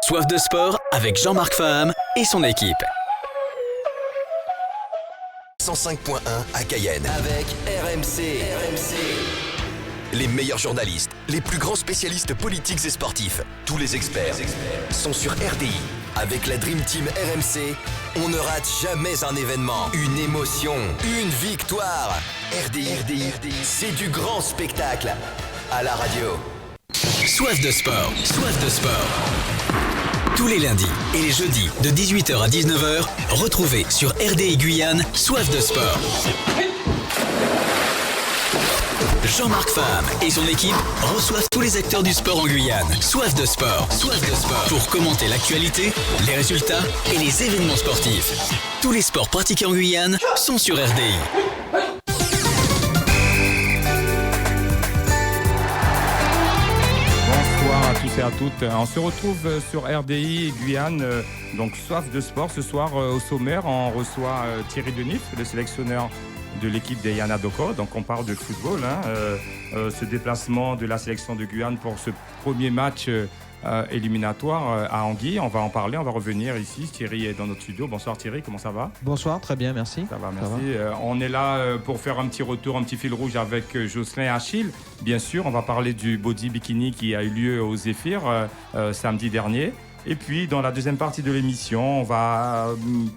Soif de sport avec Jean-Marc Faham et son équipe. 105.1 à Cayenne avec RMC. Les meilleurs journalistes, les plus grands spécialistes politiques et sportifs, tous les experts sont sur RDI. Avec la Dream Team RMC, on ne rate jamais un événement, une émotion, une victoire. RDI, c'est du grand spectacle à la radio. Soif de sport. Tous les lundis et les jeudis de 18h à 19h, retrouvez sur RDI Guyane Soif de sport. Jean-Marc Faham et son équipe reçoivent tous les acteurs du sport en Guyane. Soif de sport. Pour commenter l'actualité, les résultats et les événements sportifs. Tous les sports pratiqués en Guyane sont sur RDI. Bonsoir à tous et à toutes. On se retrouve sur RDI Guyane, donc Soif de sport. Ce soir, au sommaire, on reçoit Thierry Denif, le sélectionneur de l'équipe des Yana Doko. Donc on parle de football, ce déplacement de la sélection de Guyane pour ce premier match éliminatoire à Anguille. On va en parler, on va revenir ici. Thierry est dans notre studio. Bonsoir Thierry, comment ça va ? Bonsoir, très bien, merci. Ça va, merci. On est là pour faire un petit retour, un petit fil rouge avec Jocelyn Achille. Bien sûr, on va parler du body bikini qui a eu lieu au Zéphyr samedi dernier. Et puis, dans la deuxième partie de l'émission, on va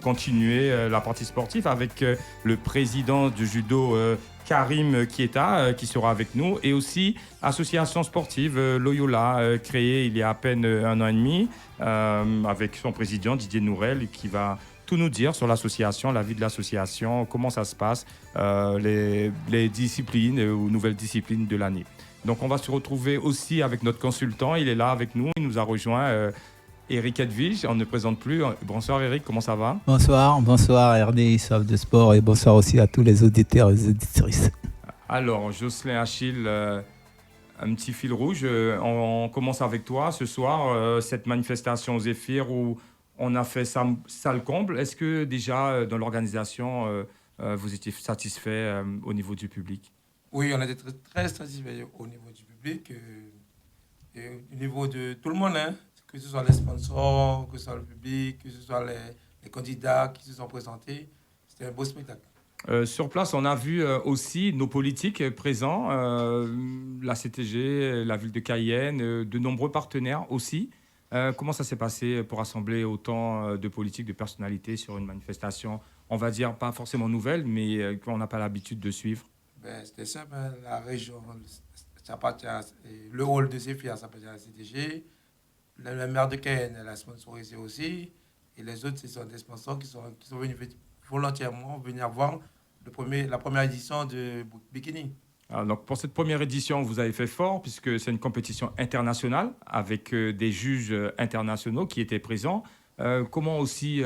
continuer la partie sportive avec le président du judo, Karim Kieta, qui sera avec nous, et aussi association sportive Loyola, créée il y a à peine un an et demi, avec son président Didier Nourel, qui va tout nous dire sur l'association, la vie de l'association, comment ça se passe, les disciplines ou nouvelles disciplines de l'année. Donc, on va se retrouver aussi avec notre consultant. Il est là avec nous, il nous a rejoint. Eric Edwige, on ne présente plus. Bonsoir Eric, comment ça va ? Bonsoir RDI Soif de sport et bonsoir aussi à tous les auditeurs et les auditrices. Alors, Jocelyn Achille, un petit fil rouge. On commence avec toi ce soir, cette manifestation aux Zéphyr où on a fait salle comble. Est-ce que déjà dans l'organisation, vous étiez satisfait au niveau du public ? Oui, on était très satisfait au niveau du public et au niveau de tout le monde, que ce soit les sponsors, que ce soit le public, que ce soit les candidats qui se sont présentés. C'était un beau spectacle. Sur place, on a vu aussi nos politiques présents, la CTG, la ville de Cayenne, de nombreux partenaires aussi. Comment ça s'est passé pour rassembler autant de politiques, de personnalités sur une manifestation, on va dire pas forcément nouvelle, mais qu'on n'a pas l'habitude de suivre ? C'était simple, la région, le hall de Zéphyr, ça appartient à la CTG. Le maire de Cayenne, elle a sponsorisé aussi. Et les autres, ce sont des sponsors qui sont venus volontairement venir voir la première édition de Bikini. Alors, donc pour cette première édition, vous avez fait fort puisque c'est une compétition internationale avec des juges internationaux qui étaient présents. Comment aussi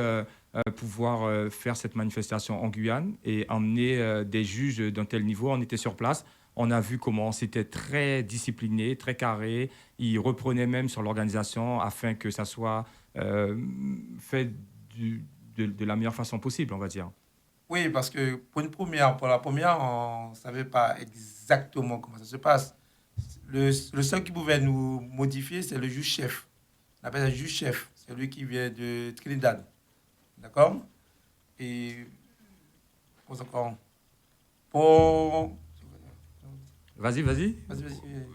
pouvoir faire cette manifestation en Guyane et emmener des juges d'un tel niveau ? On était sur place. On a vu comment c'était très discipliné, très carré. Ils reprenaient même sur l'organisation afin que ça soit fait de la meilleure façon possible, on va dire. Oui, parce que pour la première, on ne savait pas exactement comment ça se passe. Le seul qui pouvait nous modifier, c'est le juge-chef. On appelle ça juge-chef. C'est lui qui vient de Trinidad. D'accord ? Et Vas-y.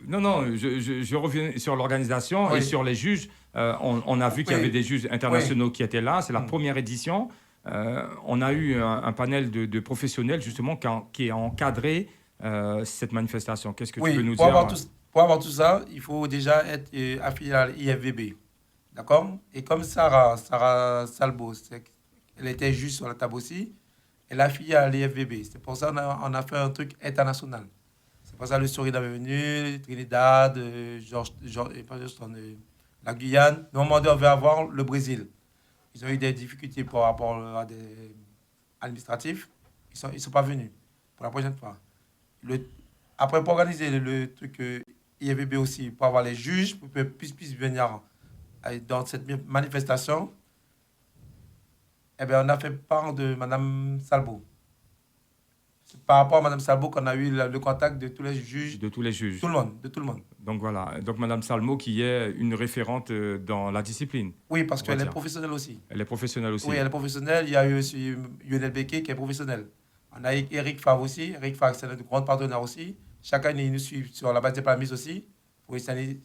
Non, je reviens sur l'organisation et sur les juges. On a vu qu'il y avait des juges internationaux qui étaient là. C'est la première édition. On a eu un panel de professionnels, justement, qui a encadré cette manifestation. Qu'est-ce que tu peux nous dire ? Pour avoir tout ça, il faut déjà être affilié à l'IFVB. D'accord ? Et comme Sarah Salbo, elle était juge sur la table aussi, elle est affiliée à l'IFVB. C'est pour ça qu'on a fait un truc international. C'est pour ça le Souris est venu, Trinidad, la Guyane. Normalement, on veut avoir le Brésil. Ils ont eu des difficultés par rapport à des administratifs. Ils sont pas venus pour la prochaine fois. Après, pour organiser le truc IFBB aussi, pour avoir les juges, pour qu'ils puissent venir dans cette manifestation, on a fait part de Mme Salbo. par rapport à Mme Salbo qu'on a eu le contact de tous les juges. De tous les juges. De tout le monde. Donc voilà. Donc Mme Salmo qui est une référente dans la discipline. Oui, parce qu'elle est professionnelle aussi. Elle est professionnelle aussi. Oui, elle est professionnelle. Il y a eu aussi Lionel Becquet qui est professionnel. On a Eric Favre aussi. Eric Favre, c'est notre grand partenaire aussi. Chaque année, il nous suit sur la base des permis aussi. Pour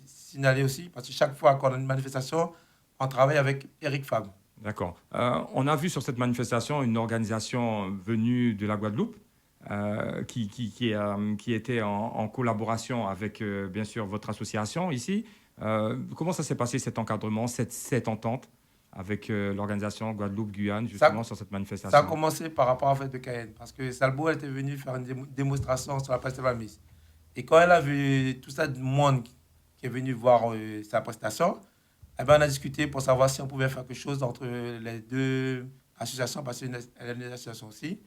signaler aussi. Parce que chaque fois qu'on a une manifestation, on travaille avec Eric Favre. D'accord. On a vu sur cette manifestation une organisation venue de la Guadeloupe qui était en collaboration avec, bien sûr, votre association ici. Comment ça s'est passé, cet encadrement, cette entente avec l'organisation Guadeloupe-Guyane, justement, sur cette manifestation? Ça a commencé par rapport à la fête de Cayenne, parce que Salbo était venu faire une démonstration sur la place de la mise. Et quand elle a vu tout ça de monde qui est venu voir sa prestation, eh ben, on a discuté pour savoir si on pouvait faire quelque chose entre les deux associations, parce qu'elle est une association aussi.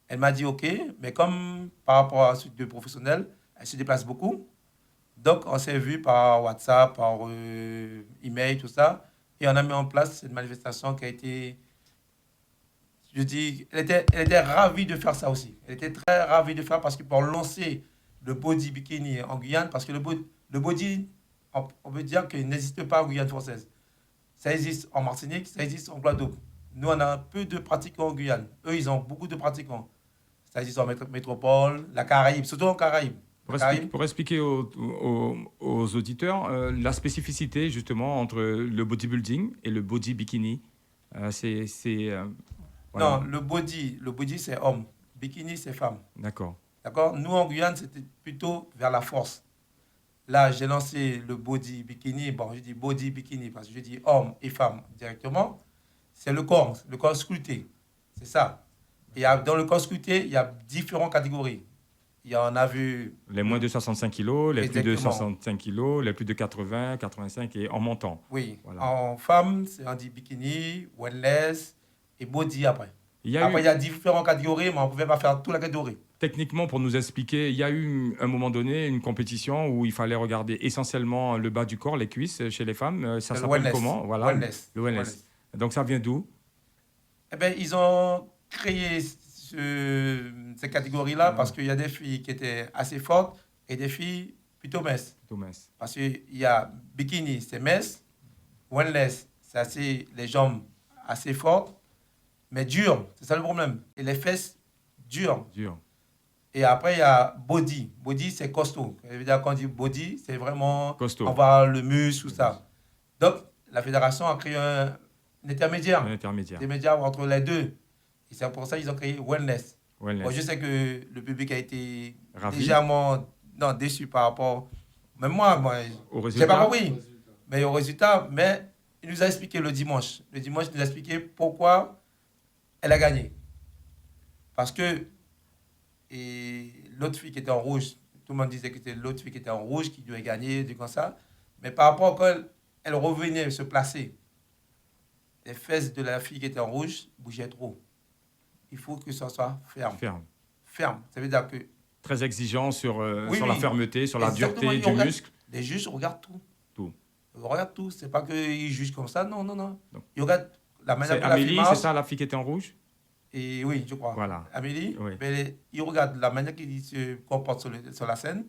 Elle m'a dit OK, mais comme par rapport à ces deux professionnels, elle se déplace beaucoup. Donc, on s'est vu par WhatsApp, par email, tout ça. Et on a mis en place cette manifestation qui a été... Je dis, elle était ravie de faire ça aussi. Elle était très ravie de faire parce que pour lancer le body bikini en Guyane, parce que le body, on peut dire qu'il n'existe pas en Guyane française. Ça existe en Martinique, ça existe en Guadeloupe. Nous, on a peu de pratiquants en Guyane. Eux, ils ont beaucoup de pratiquants. Ça existe en métropole, la Caraïbe, surtout en Caraïbe. Pour expliquer aux auditeurs la spécificité, justement, entre le bodybuilding et le body bikini. Voilà. Non, le body, c'est homme. Bikini, c'est femme. D'accord. D'accord. Nous, en Guyane, c'était plutôt vers la force. Là, j'ai lancé le body bikini. Bon, je dis body bikini parce que je dis homme et femme directement. C'est le corps sculpté. C'est ça. Et dans le corps sculpté, il y a différentes catégories. Il y en a vu... Les moins de 65 kilos, les Exactement. plus de 65 kilos, les plus de 80, 85 et en montant. Oui. Voilà. En femme, on dit bikini, wellness et body après. Il y a différentes catégories, mais on ne pouvait pas faire toute la catégorie. Techniquement, pour nous expliquer, il y a eu un moment donné une compétition où il fallait regarder essentiellement le bas du corps, les cuisses chez les femmes. Ça s'appelle comment? Voilà, wellness. Le wellness. Donc ça vient d'où? Eh bien, ils ont créé ces catégories-là parce qu'il y a des filles qui étaient assez fortes et des filles plutôt minces. Parce qu'il y a bikini, c'est mince. Wellness, c'est les jambes assez fortes, mais dures. C'est ça le problème. Et les fesses dures. Et après, il y a body. Body, c'est costaud. Ça veut dire quand on dit body, c'est vraiment... costaud. On voit le muscle, tout ça. Donc, la fédération a créé un intermédiaire. Entre les deux. Et c'est pour ça qu'ils ont créé Wellness. Bon, je sais que le public a été légèrement déçu par rapport... Même moi au résultat. Je n'ai pas compris. Mais au résultat, mais il nous a expliqué le dimanche. Le dimanche, il nous a expliqué pourquoi elle a gagné. Parce que l'autre fille qui était en rouge, tout le monde disait que c'était l'autre fille qui était en rouge qui devait gagner, comme ça. Mais par rapport à quand elle revenait se placer, les fesses de la fille qui était en rouge bougeaient trop. Il faut que ça soit ferme. Ça veut dire que... Très exigeant sur la fermeté, sur la dureté du muscle. Les juges regardent tout. Ils regardent tout. C'est pas qu'ils jugent comme ça. Non. Ils regardent la manière dont la fille marche. C'est ça, la fille qui était en rouge? Et oui, je crois. Voilà. Amélie, oui. Mais ils regardent la manière qu'ils se comportent sur la scène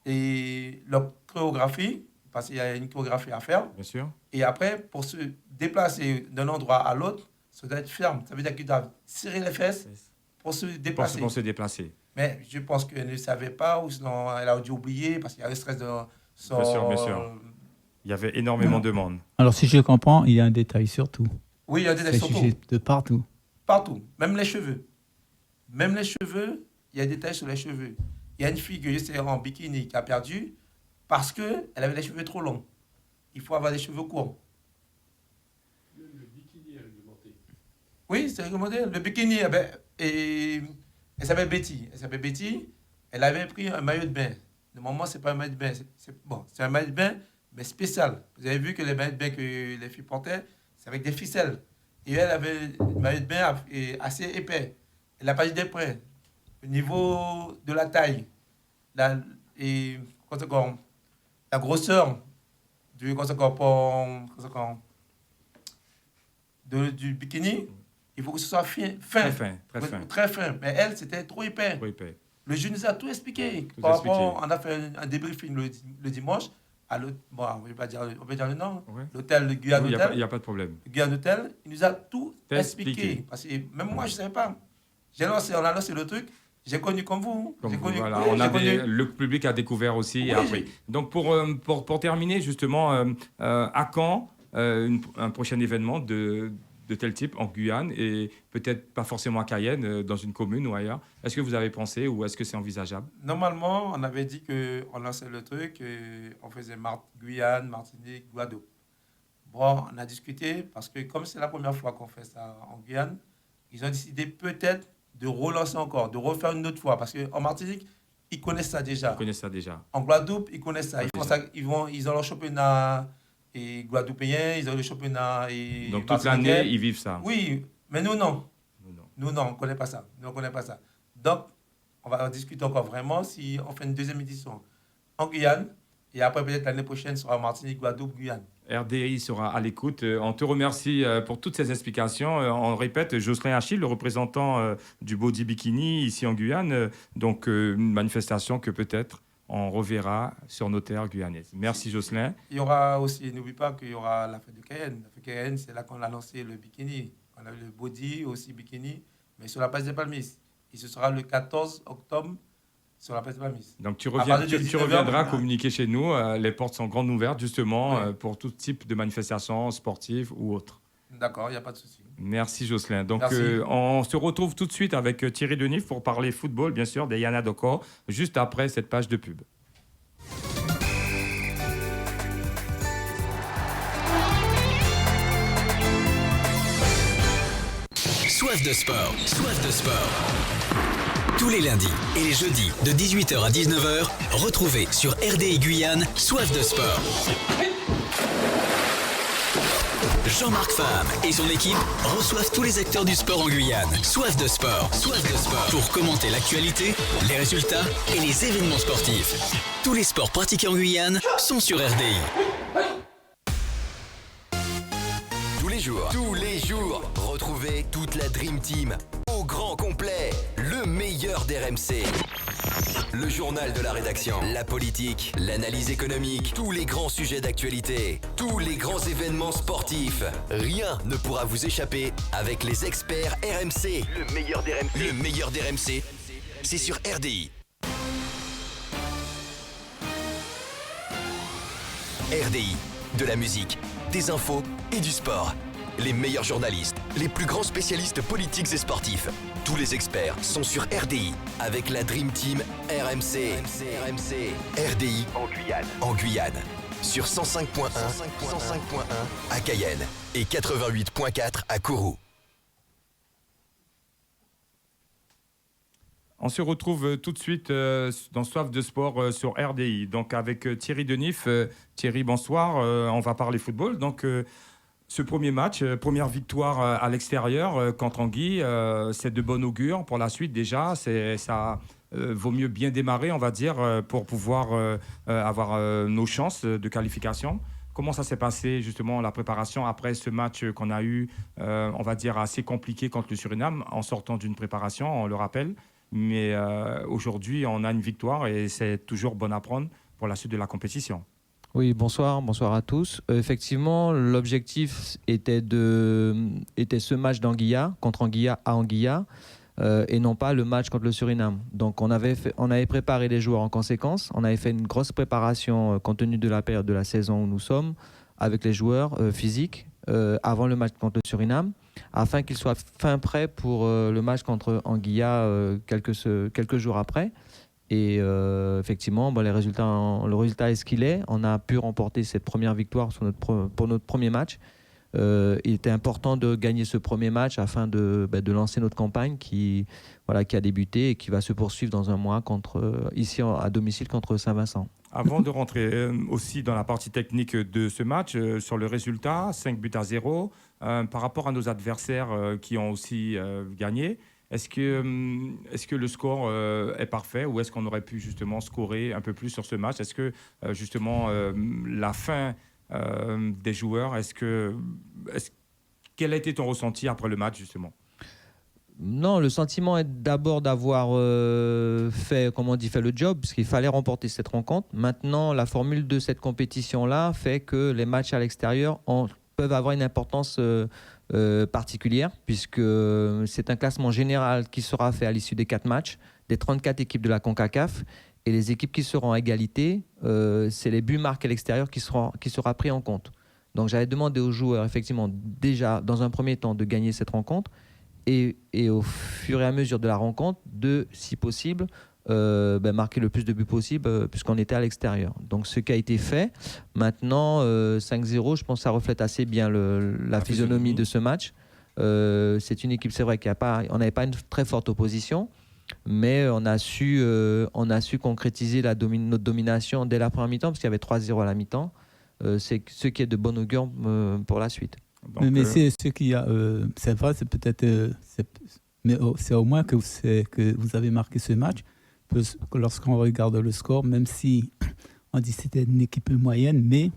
et leur chorégraphie, parce qu'il y a une chorégraphie à faire. Bien sûr. Et après, pour se déplacer d'un endroit à l'autre, ça doit être ferme. Ça veut dire qu'ils doivent serrer les fesses pour se déplacer. Pour se déplacer. Mais je pense qu'elle ne savait pas, ou sinon elle a dû oublier, parce qu'il y a le stress de son... Bien sûr. Il y avait énormément de monde. Alors, si je comprends, il y a un détail sur tout. Oui, il y a un détail sur tout. C'est jugé de partout. Partout, même les cheveux. Il y a des détails sur les cheveux. Il y a une fille que je sais en bikini qui a perdu parce qu'elle avait les cheveux trop longs. Il faut avoir des cheveux courts. Le bikini est réglementé. Oui, c'est réglementé. Le bikini, elle s'appelle Betty. Elle avait pris un maillot de bain. Normalement, ce n'est pas un maillot de bain. C'est un maillot de bain, mais spécial. Vous avez vu que les maillots de bain que les filles portaient, c'est avec des ficelles. Et elle avait un maillot de bain assez épais. Elle n'a pas eu des prêts. Au niveau de la taille, la grosseur du bikini, Il faut que ce soit fin. Très fin, très fin. Très fin. Mais elle, c'était trop épais. Trop épais. Le juge nous a tout expliqué. Tout Par expliqué. rapport, on a fait un débriefing le dimanche. À bon, on peut dire le nom. Ouais. L'hôtel, le Guyane Il Hôtel. n'y a pas de problème. Le Guyane Hôtel, il nous a tout Expliqué. expliqué. Parce que même moi, je ne savais pas. On a lancé le truc. J'ai connu comme vous. Comme J'ai vous, connu, voilà. oui, j'ai connu. Le public a découvert aussi Oui, après. Donc pour terminer justement, à quand un prochain événement de tel type en Guyane et peut-être pas forcément à Cayenne, dans une commune ou ailleurs. Est-ce que vous avez pensé ou est-ce que c'est envisageable? Normalement, on avait dit qu'on lançait le truc, on faisait Guyane, Martinique, Guadeloupe. Bon, on a discuté parce que comme c'est la première fois qu'on fait ça en Guyane, ils ont décidé peut-être de relancer encore, de refaire une autre fois. Parce qu'en Martinique, ils connaissent ça déjà. Ils connaissent ça déjà. En Guadeloupe, ils connaissent ça. Ils ont leur championnat et guadeloupéen, ils ont le championnat et Donc toute l'année, ils vivent ça. Oui, mais nous non. Nous, non. Nous non, on ne connaît pas ça. Nous, on connaît pas ça. Donc, on va discuter encore vraiment si on fait une deuxième édition en Guyane et après peut-être l'année prochaine sera Martinique, Guadeloupe, Guyane. RDI sera à l'écoute. On te remercie pour toutes ces explications. On répète, Jocelyn Achille, le représentant du Body Bikini ici en Guyane. Donc, une manifestation que peut-être on reverra sur nos terres guyanaises. Merci Jocelyn. Il y aura aussi, n'oublie pas qu'il y aura la fête de Cayenne. La fête de Cayenne, c'est là qu'on a lancé le bikini. On a le Body aussi bikini, mais sur la place des Palmis. Et ce sera le 14 octobre sur la place des Palmis. Donc tu reviendras communiquer chez nous. Les portes sont grandes ouvertes justement pour tout type de manifestations sportives ou autres. D'accord, il n'y a pas de souci. Merci Jocelyn. Donc Merci. on se retrouve tout de suite avec Thierry Denif pour parler football, bien sûr, des Yana Doko, juste après cette page de pub. Soif de sport, soif de sport. Tous les lundis et les jeudis de 18h à 19h, retrouvez sur RDI Guyane Soif de sport. Jean-Marc Fam et son équipe reçoivent tous les acteurs du sport en Guyane. Soif de sport, pour commenter l'actualité, les résultats et les événements sportifs. Tous les sports pratiqués en Guyane sont sur RDI. Tous les jours, retrouvez toute la Dream Team au grand complet. Le meilleur d'RMC. Le journal de la rédaction, la politique, l'analyse économique, tous les grands sujets d'actualité, tous les grands événements sportifs. Rien ne pourra vous échapper avec les experts RMC. Le meilleur d'RMC, c'est sur RDI. RDI, de la musique, des infos et du sport. Les meilleurs journalistes, les plus grands spécialistes politiques et sportifs. Tous les experts sont sur RDI avec la Dream Team RMC. RDI en Guyane. Sur 105.1 à Cayenne et 88.4 à Kourou. On se retrouve tout de suite dans Soif de sport sur RDI. Donc avec Thierry Denif. Thierry, bonsoir. On va parler football. Donc ce premier match, première victoire à l'extérieur contre Anguille, c'est de bon augure pour la suite déjà. Ça vaut mieux bien démarrer, on va dire, pour pouvoir avoir nos chances de qualification. Comment ça s'est passé justement la préparation après ce match qu'on a eu, on va dire, assez compliqué contre le Suriname en sortant d'une préparation, on le rappelle. Mais aujourd'hui, on a une victoire et c'est toujours bon à prendre pour la suite de la compétition. Oui, bonsoir à tous. Effectivement, l'objectif était ce match d'Anguilla, contre Anguilla à Anguilla, et non pas le match contre le Suriname. Donc on avait préparé les joueurs en conséquence, on avait fait une grosse préparation compte tenu de la période de la saison où nous sommes, avec les joueurs physiques, avant le match contre le Suriname, afin qu'ils soient fin prêts pour le match contre Anguilla quelques jours après. Et effectivement, le résultat est ce qu'il est. On a pu remporter cette première victoire pour notre premier match. Il était important de gagner ce premier match afin de lancer notre campagne qui a débuté et qui va se poursuivre dans un mois ici à domicile contre Saint-Vincent. Avant de rentrer aussi dans la partie technique de ce match, sur le résultat, 5-0, par rapport à nos adversaires qui ont aussi gagné, est-ce que le score est parfait ou est-ce qu'on aurait pu justement scorer un peu plus sur ce match? Est-ce que justement la fin des joueurs, quel a été ton ressenti après le match justement? Non, le sentiment est d'abord d'avoir fait le job, puisqu'il fallait remporter cette rencontre. Maintenant, la formule de cette compétition-là fait que les matchs à l'extérieur peuvent avoir une importance particulière, puisque c'est un classement général qui sera fait à l'issue des 4 matchs, des 34 équipes de la CONCACAF, et les équipes qui seront à égalité, c'est les buts marqués à l'extérieur qui sera pris en compte. Donc j'avais demandé aux joueurs, effectivement, déjà, dans un premier temps, de gagner cette rencontre, et au fur et à mesure de la rencontre, de, si possible, marquer le plus de buts possible, puisqu'on était à l'extérieur. Donc ce qui a été fait. Maintenant, 5-0, je pense que ça reflète assez bien la physionomie de ce match. C'est une équipe, c'est vrai on n'avait pas une très forte opposition, mais on a su concrétiser notre domination dès la première mi-temps, parce qu'il y avait 3-0 à la mi-temps. C'est ce qui est de bon augure pour la suite. Donc, mais c'est ce qu'il y a. C'est vrai, c'est peut-être. Mais c'est au moins que vous avez marqué ce match. Lorsqu'on regarde le score, même si on dit que c'était une équipe moyenne, mais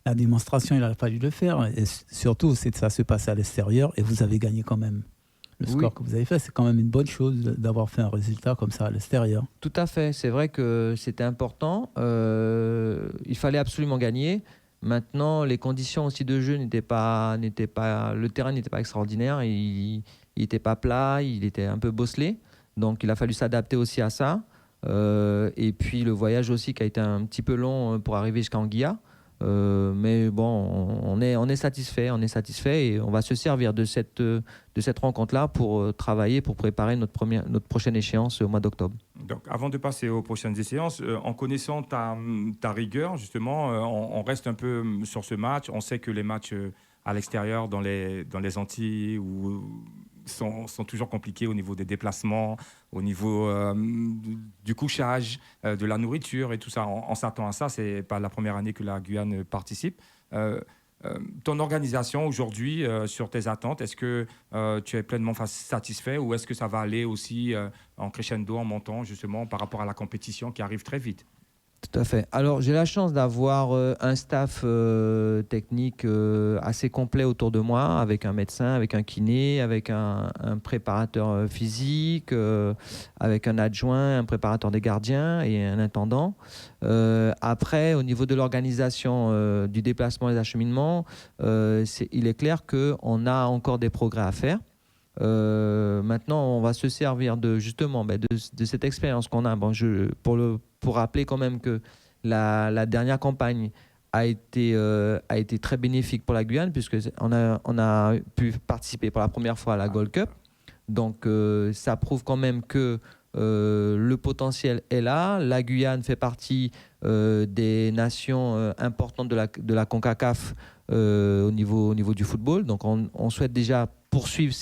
la démonstration, il a fallu le faire. Et surtout, c'est que ça se passe à l'extérieur et vous avez gagné quand même. Le score que vous avez fait, c'est quand même une bonne chose d'avoir fait un résultat comme ça à l'extérieur. Tout à fait. C'est vrai que c'était important. Il fallait absolument gagner. Maintenant, les conditions aussi de jeu n'étaient pas, le terrain n'était pas extraordinaire. Il n'était pas plat, il était un peu bosselé. Donc, il a fallu s'adapter aussi à ça. Et puis, le voyage aussi qui a été un petit peu long pour arriver jusqu'à Anguilla. Mais bon, on est satisfait, et on va se servir de cette rencontre-là pour travailler, pour préparer notre prochaine échéance au mois d'octobre. Donc, avant de passer aux prochaines échéances, en connaissant ta rigueur, justement, on reste un peu sur ce match. On sait que les matchs à l'extérieur, dans les Antilles, sont toujours compliqués au niveau des déplacements, au niveau du couchage, de la nourriture et tout ça. On s'attend à ça. C'est pas la première année que la Guyane participe. Ton organisation aujourd'hui, sur tes attentes, est-ce que tu es pleinement satisfait, ou est-ce que ça va aller aussi en crescendo, en montant justement par rapport à la compétition qui arrive très vite? Tout à fait. Alors, j'ai la chance d'avoir un staff technique assez complet autour de moi, avec un médecin, avec un kiné, avec un préparateur physique, avec un adjoint, un préparateur des gardiens et un intendant. Après, au niveau de l'organisation du déplacement et des acheminements, il est clair qu'on a encore des progrès à faire. Maintenant, on va se servir de cette expérience qu'on a. Pour rappeler quand même que la dernière campagne a été très bénéfique pour la Guyane, puisque on a pu participer pour la première fois à la Gold Cup. Donc ça prouve quand même que le potentiel est là. La Guyane fait partie des nations importantes de la CONCACAF au niveau du football. Donc on souhaite déjà poursuivre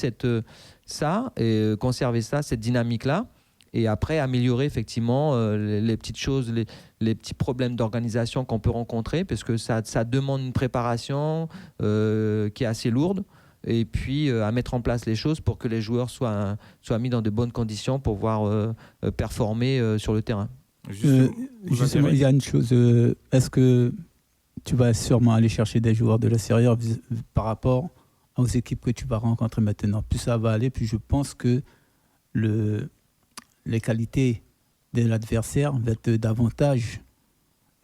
ça et conserver cette dynamique-là. Et après, améliorer effectivement les petites choses, les petits problèmes d'organisation qu'on peut rencontrer, parce que ça demande une préparation qui est assez lourde. Et puis, à mettre en place les choses pour que les joueurs soient mis dans de bonnes conditions pour pouvoir performer sur le terrain. Justement, il y a une chose. Est-ce que tu vas sûrement aller chercher des joueurs de l'extérieur par rapport aux équipes que tu vas rencontrer maintenant? Plus ça va aller, plus je pense que les qualités de l'adversaire vont être davantage.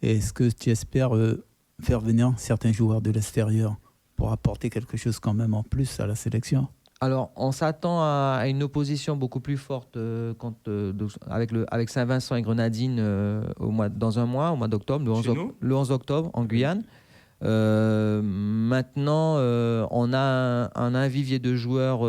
Est-ce que tu espères faire venir certains joueurs de l'extérieur pour apporter quelque chose quand même en plus à la sélection? Alors, on s'attend à une opposition beaucoup plus forte avec Saint-Vincent et Grenadine dans un mois, au mois d'octobre, le 11 octobre, en Guyane. Maintenant, on a un vivier de joueurs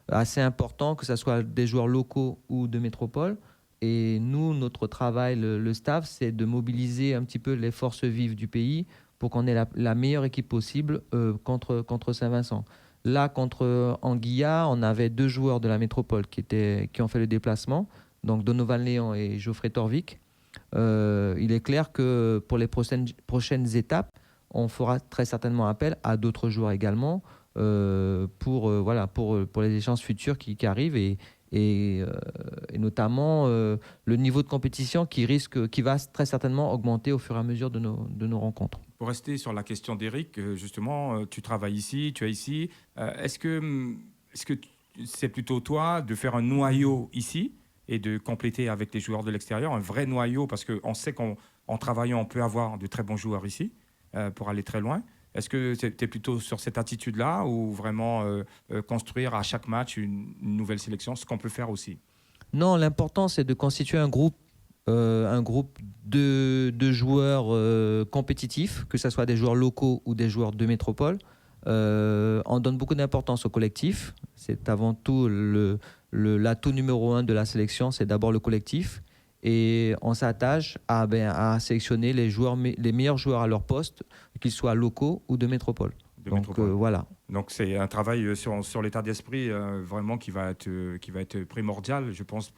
assez important, que ce soit des joueurs locaux ou de métropole. Et nous, notre travail, le staff, c'est de mobiliser un petit peu les forces vives du pays pour qu'on ait la meilleure équipe possible contre Saint-Vincent. Là, contre Anguilla, on avait 2 joueurs de la métropole qui ont fait le déplacement, donc Donovan Léon et Geoffrey Torvik. Il est clair que pour les prochaines étapes, on fera très certainement appel à d'autres joueurs également pour les échéances futures qui arrivent et notamment le niveau de compétition qui va très certainement augmenter au fur et à mesure de nos rencontres. Pour rester sur la question d'Éric, justement, tu travailles ici, tu es ici. Est-ce que c'est plutôt toi de faire un noyau ici et de compléter avec les joueurs de l'extérieur, un vrai noyau, parce qu'on sait qu'en travaillant, on peut avoir de très bons joueurs ici pour aller très loin. Est-ce que tu es plutôt sur cette attitude-là ou vraiment construire à chaque match une nouvelle sélection, ce qu'on peut faire aussi? Non, l'important, c'est de constituer un groupe de joueurs compétitifs, que ce soit des joueurs locaux ou des joueurs de métropole. On donne beaucoup d'importance au collectif. C'est avant tout l'atout numéro 1 de la sélection, c'est d'abord le collectif. Et on s'attache à sélectionner les meilleurs joueurs à leur poste, qu'ils soient locaux ou de métropole. Voilà. Donc c'est un travail sur l'état d'esprit vraiment qui va être primordial, je pense,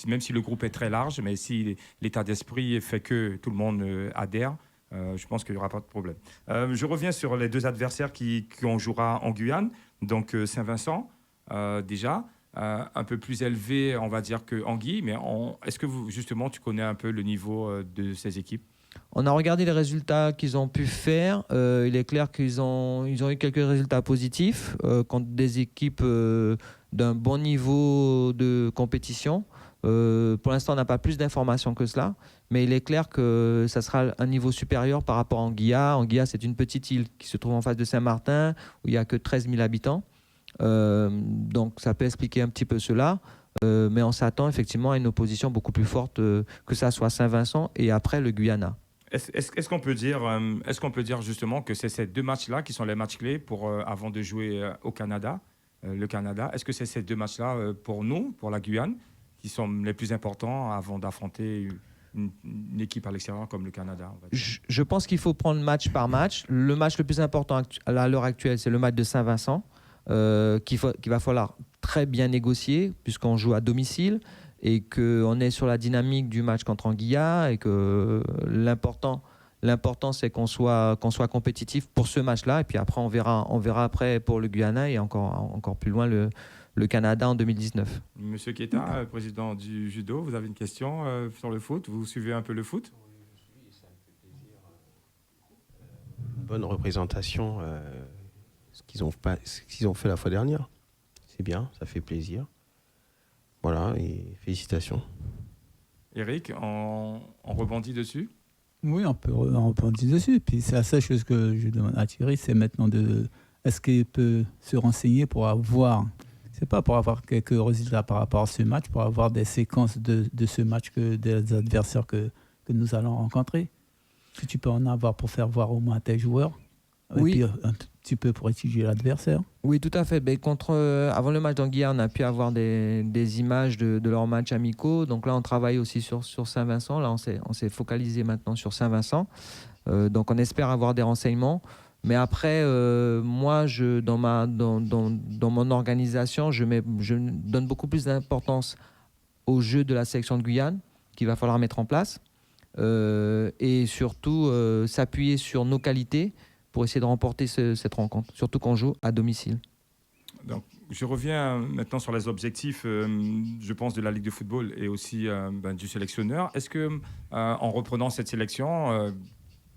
même si le groupe est très large, mais si l'état d'esprit fait que tout le monde adhère, je pense qu'il n'y aura pas de problème. Je reviens sur les deux adversaires qu'on jouera en Guyane, donc Saint-Vincent déjà. Un peu plus élevé, on va dire, que Anguille, mais est-ce que justement tu connais un peu le niveau de ces équipes? On a regardé les résultats qu'ils ont pu faire. Il est clair qu'ils ont eu quelques résultats positifs contre des équipes d'un bon niveau de compétition. Pour l'instant, on n'a pas plus d'informations que cela, mais il est clair que ça sera un niveau supérieur par rapport à Anguilla. Anguilla, c'est une petite île qui se trouve en face de Saint-Martin, où il n'y a que 13 000 habitants. Donc ça peut expliquer un petit peu cela, mais on s'attend effectivement à une opposition beaucoup plus forte, que ça soit Saint-Vincent et après le Guyana. Est-ce qu'on peut dire justement que c'est ces deux matchs-là qui sont les matchs clés avant de jouer au Canada, le Canada? Est-ce que c'est ces deux matchs-là pour nous, pour la Guyane, qui sont les plus importants avant d'affronter une équipe à l'extérieur comme le Canada? Je pense qu'il faut prendre match par match. Le match le plus important à l'heure actuelle, c'est le match de Saint-Vincent. Qu'il va falloir très bien négocier puisqu'on joue à domicile et qu'on est sur la dynamique du match contre Anguilla et que l'important c'est qu'on soit compétitif pour ce match-là et puis après on verra après pour le Guyana et encore plus loin le Canada en 2019. Monsieur Keita, président du judo, vous avez une question sur le foot? Vous suivez un peu le foot? Oui, ça me fait plaisir. Une bonne représentation. Ce qu'ils ont fait la fois dernière. C'est bien, ça fait plaisir. Voilà, et félicitations. Eric, on rebondit dessus? Oui, on peut rebondir dessus. Puis c'est la seule chose que je demande à Thierry, c'est maintenant est-ce qu'il peut se renseigner pour avoir, c'est pas pour avoir quelques résultats par rapport à ce match, pour avoir des séquences de ce match des adversaires que nous allons rencontrer. Si tu peux en avoir pour faire voir au moins à tes joueurs. Oui. Et puis un petit peu pour étudier l'adversaire. Oui, tout à fait. Avant le match d'Anguilla, on a pu avoir des images de leurs matchs amicaux. Donc là, on travaille aussi sur Saint-Vincent. Là, on s'est focalisé maintenant sur Saint-Vincent. Donc on espère avoir des renseignements. Mais après, moi, dans mon organisation, je donne beaucoup plus d'importance au jeu de la sélection de Guyane qu'il va falloir mettre en place. Et surtout, s'appuyer sur nos qualités pour essayer de remporter cette rencontre, surtout qu'on joue à domicile. Donc, je reviens maintenant sur les objectifs, je pense, de la Ligue de football et aussi du sélectionneur. Est-ce que, en reprenant cette sélection,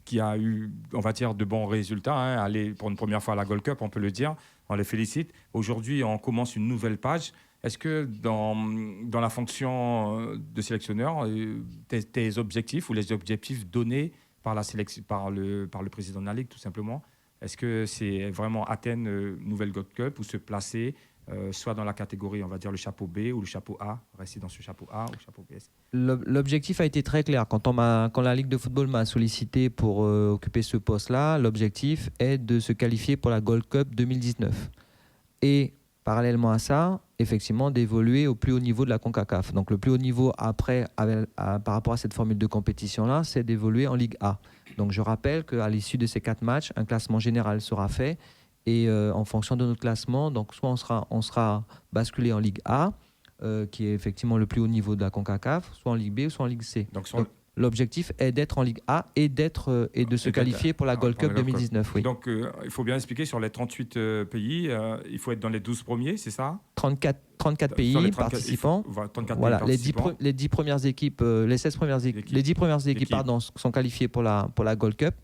qui a eu, on va dire, de bons résultats, aller pour une première fois à la Gold Cup, on peut le dire, on les félicite. Aujourd'hui, on commence une nouvelle page. Est-ce que dans la fonction de sélectionneur, tes objectifs ou les objectifs donnés par le président de la Ligue, tout simplement, est-ce que c'est vraiment atteindre une nouvelle Gold Cup ou se placer soit dans la catégorie, on va dire, le chapeau B ou le chapeau A, rester dans ce chapeau A ou le chapeau B? L'objectif a été très clair. Quand la Ligue de football m'a sollicité pour occuper ce poste-là, l'objectif est de se qualifier pour la Gold Cup 2019. Et parallèlement à ça, effectivement, d'évoluer au plus haut niveau de la CONCACAF. Donc le plus haut niveau après, par rapport à cette formule de compétition-là, c'est d'évoluer en Ligue A. Donc je rappelle qu'à l'issue de ces 4 matchs, un classement général sera fait. Et en fonction de notre classement, donc soit on sera basculé en Ligue A, qui est effectivement le plus haut niveau de la CONCACAF, soit en Ligue B, soit en Ligue C. Donc l'objectif est d'être en Ligue A et de se qualifier pour la Gold Cup 2019. Oui. Donc, il faut bien expliquer, sur les 38 pays, il faut être dans les 12 premiers, c'est ça? 34 pays participants. Voilà, les 10 premières équipes, les 10 premières équipes sont qualifiées pour la Gold Cup.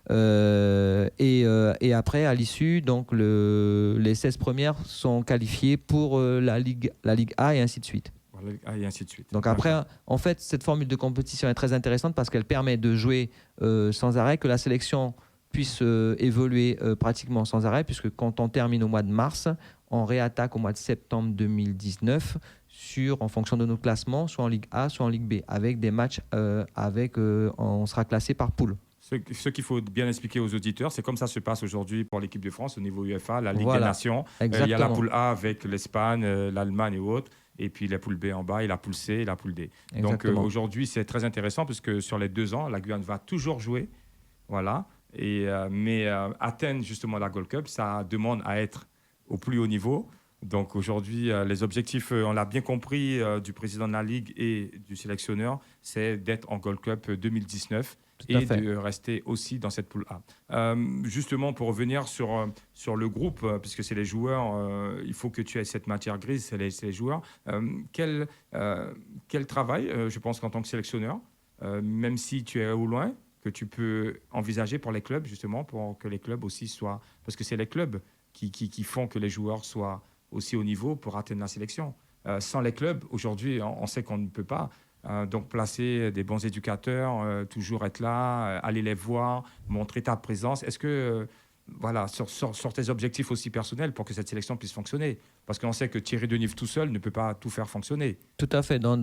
Et après, à l'issue, donc les 16 premières sont qualifiées pour la Ligue A et ainsi de suite. Et ainsi de suite. Donc après, en fait, cette formule de compétition est très intéressante parce qu'elle permet de jouer sans arrêt, que la sélection puisse évoluer pratiquement sans arrêt, puisque quand on termine au mois de mars, on réattaque au mois de septembre 2019 en fonction de nos classements, soit en Ligue A, soit en Ligue B, avec des matchs on sera classé par poule. Ce qu'il faut bien expliquer aux auditeurs, c'est comme ça se passe aujourd'hui pour l'équipe de France au niveau UEFA, la Ligue des Voilà, Nations. Il y a la poule A avec l'Espagne, l'Allemagne et autres. Et puis la poule B en bas et la poule C et la poule D. Exactement. Donc aujourd'hui, c'est très intéressant parce que sur les 2 ans, la Guyane va toujours jouer. Voilà. Mais atteindre justement la Gold Cup, ça demande à être au plus haut niveau. Donc aujourd'hui, les objectifs, on l'a bien compris, du président de la Ligue et du sélectionneur, c'est d'être en Gold Cup 2019 et de rester aussi dans cette poule A. Justement, pour revenir sur le groupe, puisque c'est les joueurs, il faut que tu aies cette matière grise, c'est les joueurs. Quel travail, je pense qu'en tant que sélectionneur, même si tu es au loin, que tu peux envisager pour les clubs, justement, pour que les clubs aussi soient... Parce que c'est les clubs qui font que les joueurs soient aussi au niveau pour atteindre la sélection. Sans les clubs, aujourd'hui, on sait qu'on ne peut pas. Donc placer des bons éducateurs, toujours être là, aller les voir, montrer ta présence. Est-ce que, sur tes objectifs aussi personnels pour que cette sélection puisse fonctionner? Parce qu'on sait que Thierry Denif tout seul ne peut pas tout faire fonctionner. Tout à fait. Dans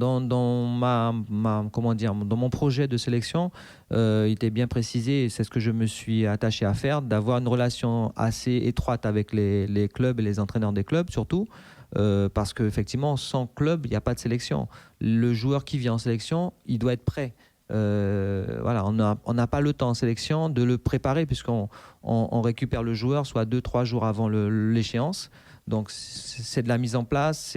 mon projet de sélection, il était bien précisé, et c'est ce que je me suis attaché à faire, d'avoir une relation assez étroite avec les clubs et les entraîneurs des clubs surtout. Parce qu'effectivement, sans club, il n'y a pas de sélection. Le joueur qui vient en sélection, il doit être prêt. On n'a pas le temps en sélection de le préparer puisqu'on récupère le joueur soit 2-3 jours avant l'échéance. Donc c'est de la mise en place,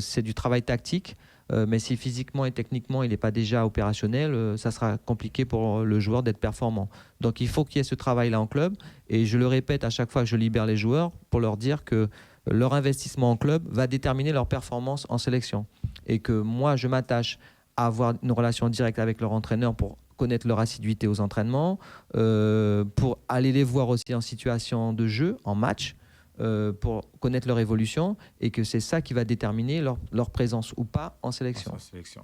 c'est du travail tactique. Mais si physiquement et techniquement il n'est pas déjà opérationnel, ça sera compliqué pour le joueur d'être performant. Donc il faut qu'il y ait ce travail-là en club. Et je le répète à chaque fois que je libère les joueurs pour leur dire que leur investissement en club va déterminer leur performance en sélection. Et que moi, je m'attache à avoir une relation directe avec leur entraîneur pour connaître leur assiduité aux entraînements, pour aller les voir aussi en situation de jeu, en match, pour connaître leur évolution, et que c'est ça qui va déterminer leur présence ou pas en sélection.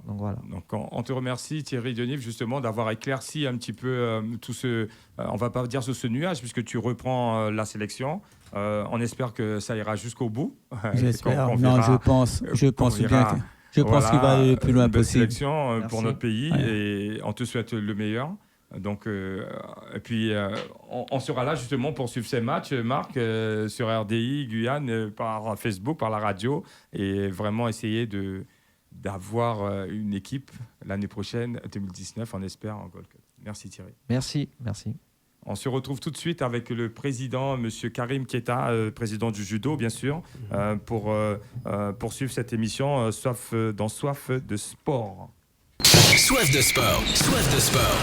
Donc voilà. Donc on te remercie Thierry Denif justement d'avoir éclairci un petit peu tout ce, on va pas dire ce nuage puisque tu reprends la sélection. On espère que ça ira jusqu'au bout. J'espère. Non, je pense bien que... Je pense qu'il va aller le plus loin possible. Sélection pour notre pays et on te souhaite le meilleur. Donc, et puis, on sera là justement pour suivre ces matchs, Marc, sur RDI, Guyane, par Facebook, par la radio, et vraiment essayer d'avoir une équipe l'année prochaine, 2019, on espère, en Gold Cup. Merci Thierry. Merci. On se retrouve tout de suite avec le président, M. Karim Keita, président du judo, bien sûr, pour poursuivre cette émission dans Soif de sport. Soif de sport, soif de sport.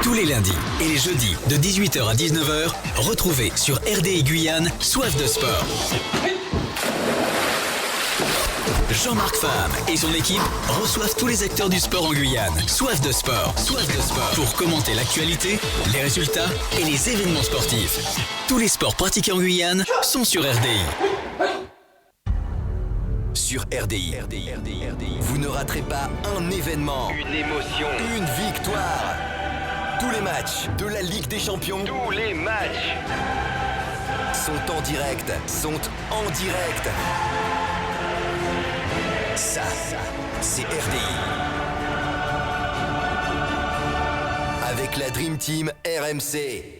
Tous les lundis et les jeudis de 18h à 19h, retrouvez sur RDI Guyane Soif de sport. Jean-Marc Fam et son équipe reçoivent tous les acteurs du sport en Guyane. Soif de sport, pour commenter l'actualité, les résultats et les événements sportifs. Tous les sports pratiqués en Guyane sont sur RDI. Sur RDI, vous ne raterez pas un événement, une émotion, une victoire. Tous les matchs de la Ligue des Champions, tous les matchs sont en direct, Ça, c'est RDI. Avec la Dream Team RMC.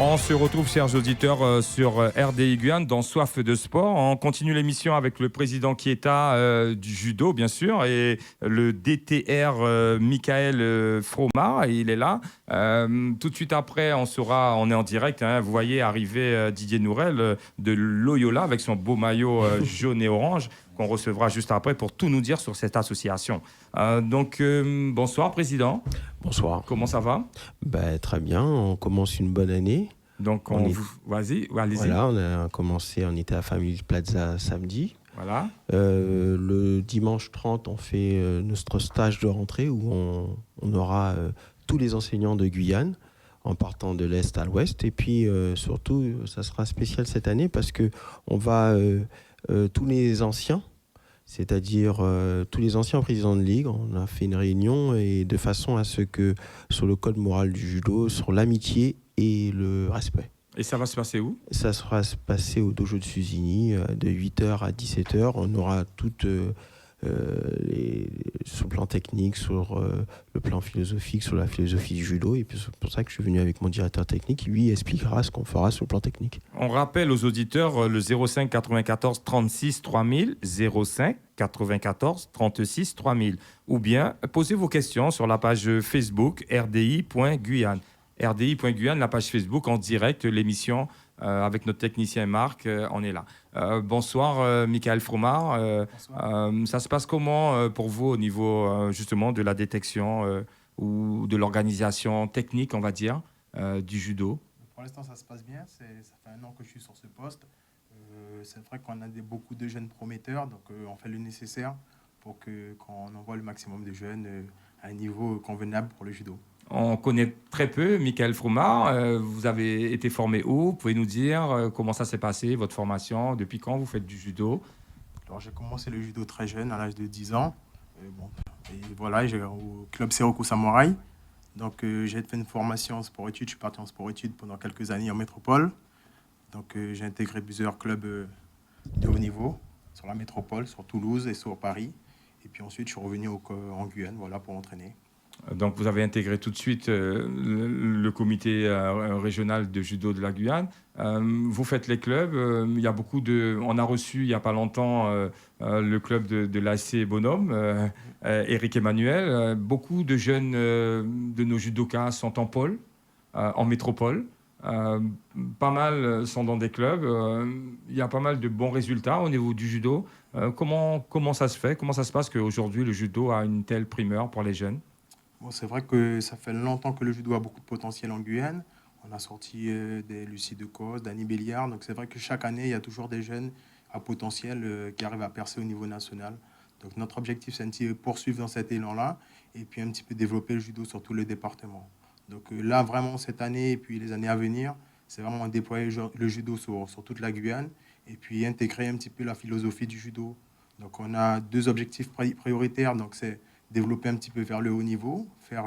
On se retrouve, chers auditeurs, sur RDI Guyane dans Soif de sport. On continue l'émission avec le président Keita du judo, bien sûr, et le DTR Michael Fromard, il est là. Tout de suite après, on est en direct. Vous voyez arriver Didier Nourel de Loyola avec son beau maillot jaune et orange qu'on recevra juste après pour tout nous dire sur cette association. Bonsoir, président. Bonsoir. Comment ça va ? Très bien, on commence une bonne année. Donc, allez-y. Voilà, on a commencé, on était à Family Plaza samedi. Voilà. Le dimanche 30, on fait notre stage de rentrée où on aura tous les enseignants de Guyane en partant de l'Est à l'Ouest. Et puis surtout, ça sera spécial cette année parce qu'on va tous les anciens, c'est-à-dire tous les anciens présidents de ligue, on a fait une réunion et de façon à ce que sur le code moral du judo, sur l'amitié et le respect. Et ça va se passer où? Ça sera se passer au dojo de Suzini de 8h à 17h. On aura toutes sur le plan technique, sur le plan philosophique, sur la philosophie du judo. Et puis c'est pour ça que je suis venu avec mon directeur technique qui lui expliquera ce qu'on fera sur le plan technique. On rappelle aux auditeurs le 05 94 36 3000, 05 94 36 3000. Ou bien posez vos questions sur la page Facebook rdi.guyane. rdi.guyane, la page Facebook en direct, l'émission avec notre technicien Marc, on est là. Bonsoir Michael Frommard. Ça se passe comment pour vous au niveau justement de la détection ou de l'organisation technique, on va dire, du judo? Pour l'instant, ça se passe bien. Ça fait 1 an que je suis sur ce poste. C'est vrai qu'on a beaucoup de jeunes prometteurs, donc on fait le nécessaire pour qu'on envoie le maximum de jeunes à un niveau convenable pour le judo. On connaît très peu Michael Frommard. Vous avez été formé où? Vous pouvez nous dire comment ça s'est passé, votre formation? Depuis quand vous faites du judo? Alors, j'ai commencé le judo très jeune, à l'âge de 10 ans. Et voilà, j'ai au club Seroku Samurai. Donc, j'ai fait une formation en sport-études. Je suis parti en sport-études pendant quelques années en métropole. Donc, j'ai intégré plusieurs clubs de haut niveau sur la métropole, sur Toulouse et sur Paris. Et puis ensuite, je suis revenu en Guyane, voilà, pour entraîner. Donc, vous avez intégré tout de suite le comité régional de judo de la Guyane. Vous faites les clubs. Il y a beaucoup de... On a reçu il n'y a pas longtemps le club de l'AC Bonhomme, Éric Emmanuel. Beaucoup de jeunes de nos judokas sont en pôle, en métropole. Pas mal sont dans des clubs. Il y a pas mal de bons résultats au niveau du judo. Comment ça se fait? Comment ça se passe qu'aujourd'hui le judo a une telle primeur pour les jeunes? Bon, c'est vrai que ça fait longtemps que le judo a beaucoup de potentiel en Guyane. On a sorti des Lucie de Cos, Dany Béliard. Donc c'est vrai que chaque année, il y a toujours des jeunes à potentiel qui arrivent à percer au niveau national. Donc notre objectif, c'est un petit peu poursuivre dans cet élan-là et puis un petit peu développer le judo sur tout le département. Donc là, vraiment, cette année et puis les années à venir, c'est vraiment déployer le judo sur toute la Guyane et puis intégrer un petit peu la philosophie du judo. Donc on a 2 objectifs prioritaires. Donc c'est développer un petit peu vers le haut niveau, faire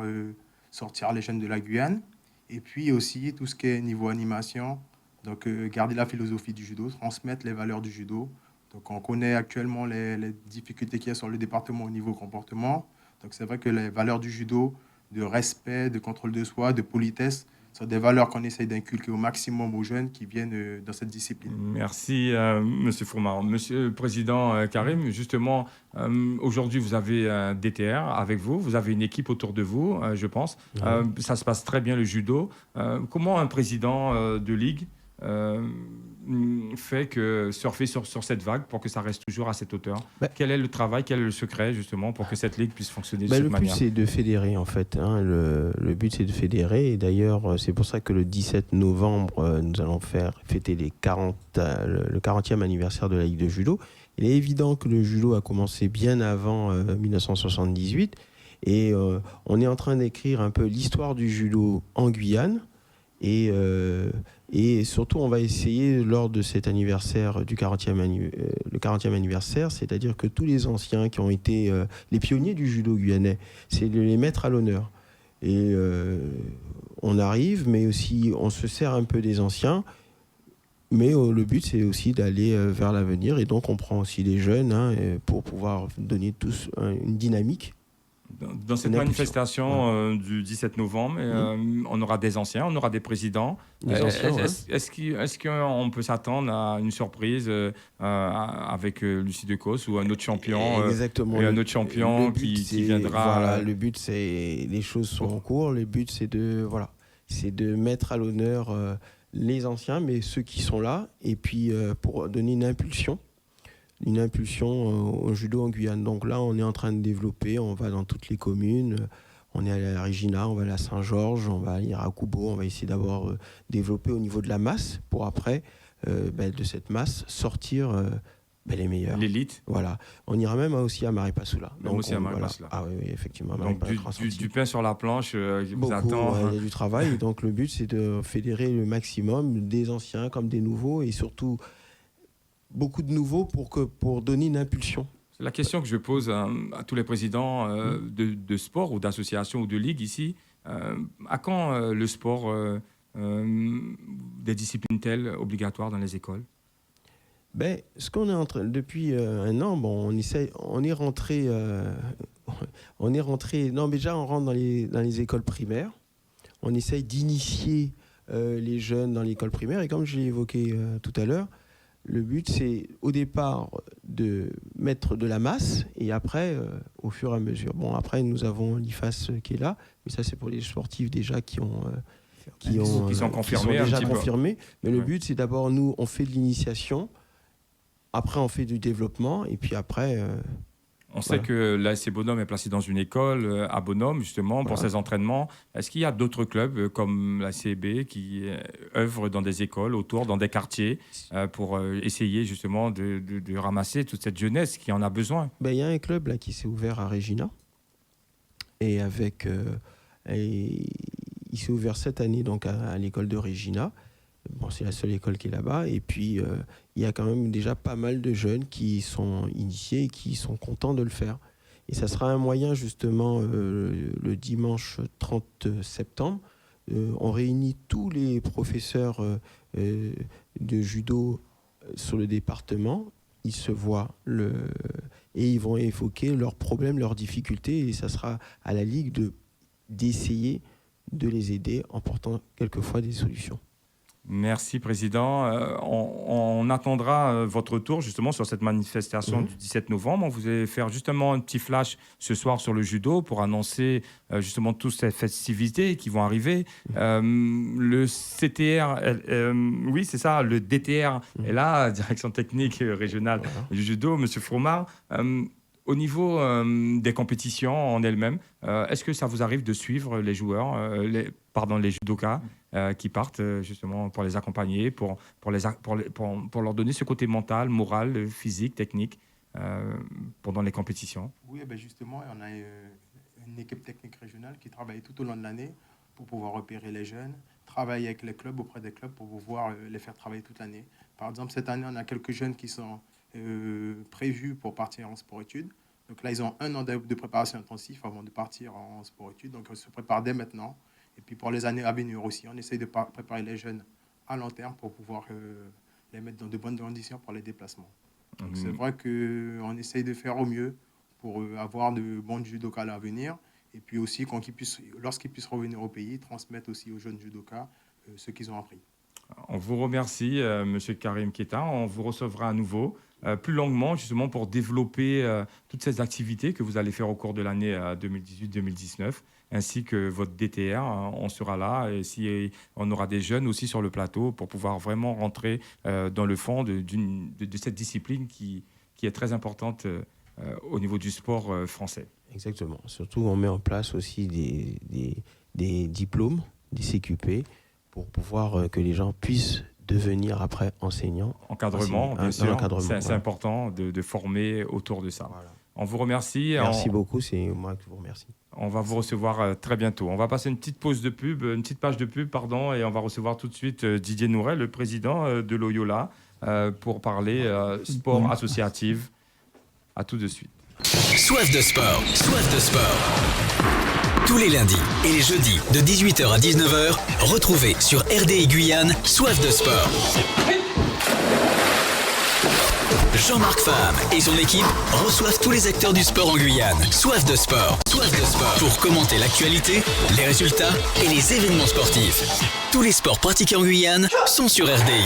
sortir les jeunes de la Guyane, et puis aussi tout ce qui est niveau animation, donc garder la philosophie du judo, transmettre les valeurs du judo. Donc on connaît actuellement les difficultés qu'il y a sur le département au niveau comportement. Donc c'est vrai que les valeurs du judo, de respect, de contrôle de soi, de politesse, sont des valeurs qu'on essaye d'inculquer au maximum aux jeunes qui viennent dans cette discipline. Merci, Monsieur Frommard. Monsieur le Président Karim, justement, aujourd'hui, vous avez un DTR avec vous. Vous avez une équipe autour de vous, je pense. Ça se passe très bien, le judo. Comment un président de ligue fait que surfer sur cette vague pour que ça reste toujours à cette hauteur? Quel est le travail, quel est le secret, justement, pour que cette ligue puisse fonctionner de cette manière? Le but, c'est de fédérer, en fait. Le but, c'est de fédérer. Et d'ailleurs, c'est pour ça que le 17 novembre, nous allons fêter le 40e anniversaire de la Ligue de judo. Il est évident que le judo a commencé bien avant 1978. Et on est en train d'écrire un peu l'histoire du judo en Guyane. Et surtout, on va essayer, lors de cet anniversaire, le 40e anniversaire, c'est-à-dire que tous les anciens qui ont été les pionniers du judo guyanais, c'est de les mettre à l'honneur. Et on arrive, mais aussi on se sert un peu des anciens, mais le but, c'est aussi d'aller vers l'avenir. Et donc, on prend aussi les jeunes pour pouvoir donner tous une dynamique. Dans cette manifestation du 17 novembre, on aura des anciens, on aura des présidents. Est-ce qu'on peut s'attendre à une surprise avec Lucie de Cos ou un autre champion? Exactement. Un autre champion qui viendra. Voilà, le but, c'est... Les choses sont en cours. Le but, c'est de mettre à l'honneur les anciens, mais ceux qui sont là, et puis pour donner une impulsion au judo en Guyane. Donc là, on est en train de développer, on va dans toutes les communes, on est allé à la Regina, on va aller à Saint-Georges, on va aller à Kubo, on va essayer d'avoir développé au niveau de la masse, pour après, de cette masse, sortir Les meilleurs. L'élite. Voilà. On ira même aussi à Maripasoula. Même aussi à Maripasoula. Ah oui, effectivement. Donc du pain sur la planche qui vous attend. Il y a du travail. Donc le but, c'est de fédérer le maximum des anciens comme des nouveaux et surtout beaucoup de nouveaux pour donner une impulsion. C'est la question que je pose à tous les présidents de sport ou d'associations ou de ligues ici. À quand le sport des disciplines telles obligatoires dans les écoles? Ce qu'on est en train depuis un an, on est rentré. Non, mais déjà on rentre dans les écoles primaires. On essaye d'initier les jeunes dans l'école primaire et comme je l'ai évoqué tout à l'heure, le but c'est au départ de mettre de la masse et après au fur et à mesure. Bon, après nous avons l'IFAS qui est là, mais ça c'est pour les sportifs déjà qui sont confirmés, déjà confirmés. Mais le but c'est d'abord nous on fait de l'initiation. Après, on fait du développement et puis après... on sait que l'ASC Bonhomme est placé dans une école à Bonhomme, justement, pour ses entraînements. Est-ce qu'il y a d'autres clubs comme l'ACB qui œuvrent dans des écoles, dans des quartiers, pour essayer justement de ramasser toute cette jeunesse qui en a besoin? Il y a un club là, qui s'est ouvert à Regina. Et il s'est ouvert cette année donc, à l'école de Regina. Bon, c'est la seule école qui est là-bas. Et puis, il y a quand même déjà pas mal de jeunes qui sont initiés et qui sont contents de le faire. Et ça sera un moyen, justement, le dimanche 30 septembre. On réunit tous les professeurs de judo sur le département. Ils se voient et ils vont évoquer leurs problèmes, leurs difficultés. Et ça sera à la Ligue d'essayer de les aider en portant quelquefois des solutions. Merci, Président. On attendra votre retour justement sur cette manifestation du 17 novembre. On vous allez faire justement un petit flash ce soir sur le judo pour annoncer justement toutes ces festivités qui vont arriver. Le CTR, oui, c'est ça, le DTR est là, Direction technique régionale du judo, Monsieur Fromard. Au niveau des compétitions en elles-mêmes, est-ce que ça vous arrive de suivre les joueurs, les judokas qui partent justement pour les accompagner, pour leur donner ce côté mental, moral, physique, technique pendant les compétitions? Oui, justement, on a une équipe technique régionale qui travaille tout au long de l'année pour pouvoir repérer les jeunes, travailler avec les clubs, auprès des clubs pour pouvoir les faire travailler toute l'année. Par exemple, cette année, on a quelques jeunes qui sont prévus pour partir en sport-études. Donc là, ils ont un an de préparation intensive avant de partir en sport-études. Donc on se prépare dès maintenant. Et puis pour les années à venir aussi, on essaye de préparer les jeunes à long terme pour pouvoir les mettre dans de bonnes conditions pour les déplacements. Donc c'est vrai qu'on essaye de faire au mieux pour avoir de bons judokas à venir. Et puis aussi, lorsqu'ils puissent revenir au pays, transmettre aussi aux jeunes judokas ce qu'ils ont appris. On vous remercie, Monsieur Karim Keita. On vous recevra à nouveau plus longuement, justement, pour développer toutes ces activités que vous allez faire au cours de l'année 2018-2019, ainsi que votre DTR. On sera là et on aura des jeunes aussi sur le plateau pour pouvoir vraiment rentrer dans le fond de cette discipline qui est très importante au niveau du sport français. Exactement. Surtout, on met en place aussi des diplômes, des CQP, pour pouvoir que les gens puissent devenir après enseignants. Encadrement, bien sûr. C'est important de former autour de ça. Voilà. On vous remercie. Merci beaucoup, c'est moi qui vous remercie. On va vous recevoir très bientôt. On va passer une petite page de pub, et on va recevoir tout de suite Didier Nouret, le président de Loyola, pour parler sport associatif. À tout de suite. Soif de sport, soif de sport. Tous les lundis et les jeudis de 18h à 19h, retrouvez sur RDI Guyane Soif de sport. Jean-Marc Fam et son équipe reçoivent tous les acteurs du sport en Guyane. Soif de sport, pour commenter l'actualité, les résultats et les événements sportifs. Tous les sports pratiqués en Guyane sont sur RDI.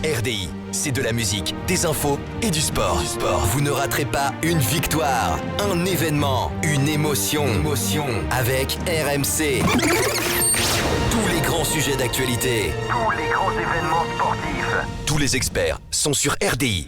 RDI, c'est de la musique, des infos et du sport. Vous ne raterez pas une victoire, un événement, une émotion. Avec RMC. Tous les grands sujets d'actualité. Tous les grands événements sportifs. Tous les experts sont sur RDI.